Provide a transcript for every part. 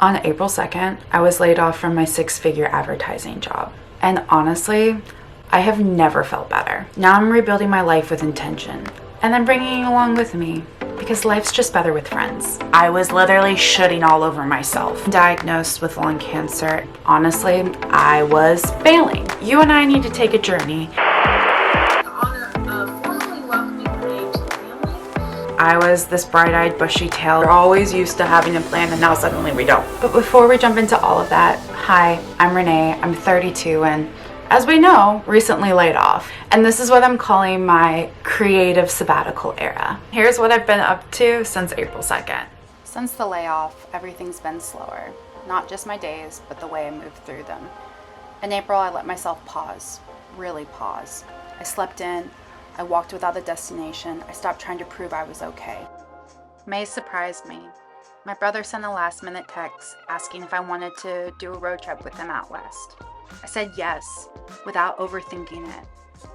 On April 2nd, I was laid off from my 6-figure advertising job. And honestly, I have never felt better. Now I'm rebuilding my life with intention, and then bringing you along with me, because life's just better with friends. I was literally shitting all over myself. Diagnosed with lung cancer. Honestly, I was failing. You and I need to take a journey. I was this bright-eyed, bushy-tailed, we're always used to having a plan, and now suddenly we don't. But before we jump into all of that, hi, I'm Renee, I'm 32, and as we know, recently laid off. And this is what I'm calling my creative sabbatical era. Here's what I've been up to since April 2nd. Since the layoff, everything's been slower. Not just my days, but the way I move through them. In April, I let myself pause, really pause. I slept in. I walked without a destination. I stopped trying to prove I was okay. May surprised me. My brother sent a last-minute text asking if I wanted to do a road trip with him out west. I said yes, without overthinking it.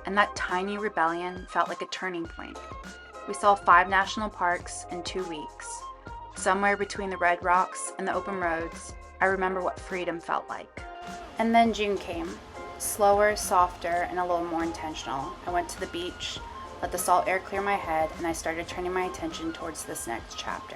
And that tiny rebellion felt like a turning point. We saw 5 national parks in 2 weeks. Somewhere between the red rocks and the open roads, I remember what freedom felt like. And then June came. Slower, softer, and a little more intentional. I went to the beach, let the salt air clear my head, and I started turning my attention towards this next chapter.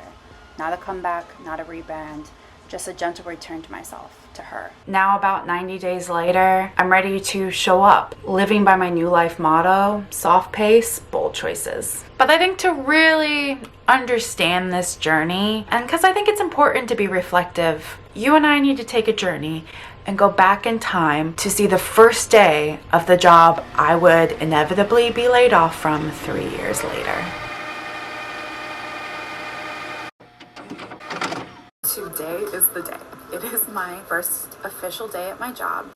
Not a comeback, not a rebrand, just a gentle return to myself, to her. Now about 90 days later, I'm ready to show up, living by my new life motto, soft pace, bold choices. But I think to really understand this journey, and because I think it's important to be reflective, you and I need to take a journey and go back in time to see the first day of the job I would inevitably be laid off from 3 years later. Today is the day. It is my first official day at my job.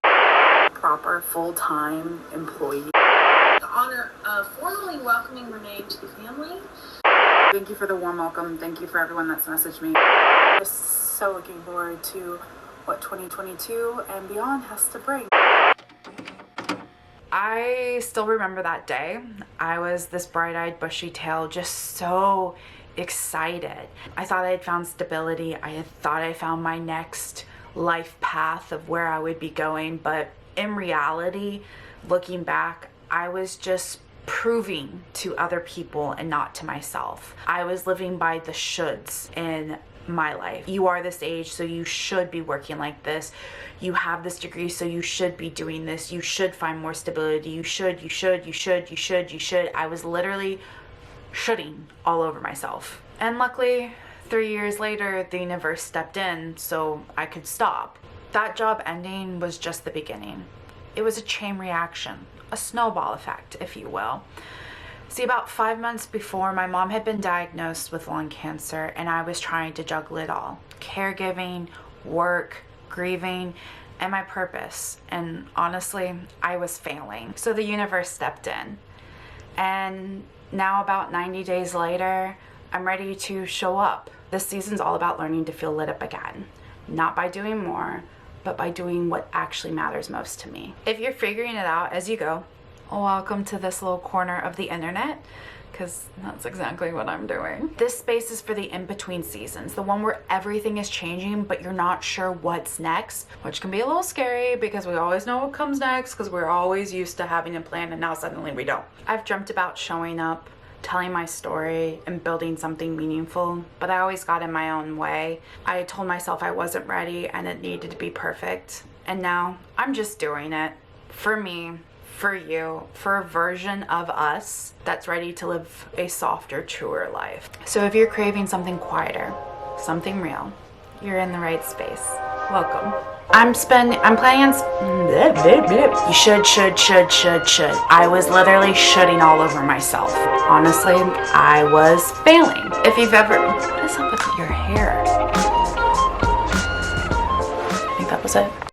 Proper full-time employee. The honor of formally welcoming Renee to the family. Thank you for the warm welcome. Thank you for everyone that's messaged me. I'm just so looking forward to what 2022 and beyond has to bring. I still remember that day. I was this bright-eyed, bushy-tailed, just so excited. I thought I had found stability. I had thought I found my next life path of where I would be going, but in reality, looking back, I was just proving to other people and not to myself. I was living by the shoulds in my life. You are this age, so you should be working like this. You have this degree, so you should be doing this. You should find more stability. You should. I was literally shoulding all over myself. And luckily, 3 years later, the universe stepped in so I could stop. That job ending was just the beginning. It was a chain reaction, a snowball effect, if you will. See, about 5 months before, my mom had been diagnosed with lung cancer, and I was trying to juggle it all. Caregiving, work, grieving, and my purpose. And honestly, I was failing. So the universe stepped in. And now about 90 days later, I'm ready to show up. This season's all about learning to feel lit up again. Not by doing more, but by doing what actually matters most to me. If you're figuring it out as you go, welcome to this little corner of the internet, because that's exactly what I'm doing. This space is for the in-between seasons, the one where everything is changing, but you're not sure what's next, which can be a little scary because we always know what comes next because we're always used to having a plan, and now suddenly we don't. I've dreamt about showing up, telling my story, and building something meaningful, but I always got in my own way. I told myself I wasn't ready and it needed to be perfect, and now I'm just doing it for me, for you, for a version of us that's ready to live a softer, truer life. So if you're craving something quieter, something real, you're in the right space. Welcome. I'm planning on you should. I was literally shoulding all over myself. Honestly, I was failing. If you've ever, what is up with your hair? I think that was it.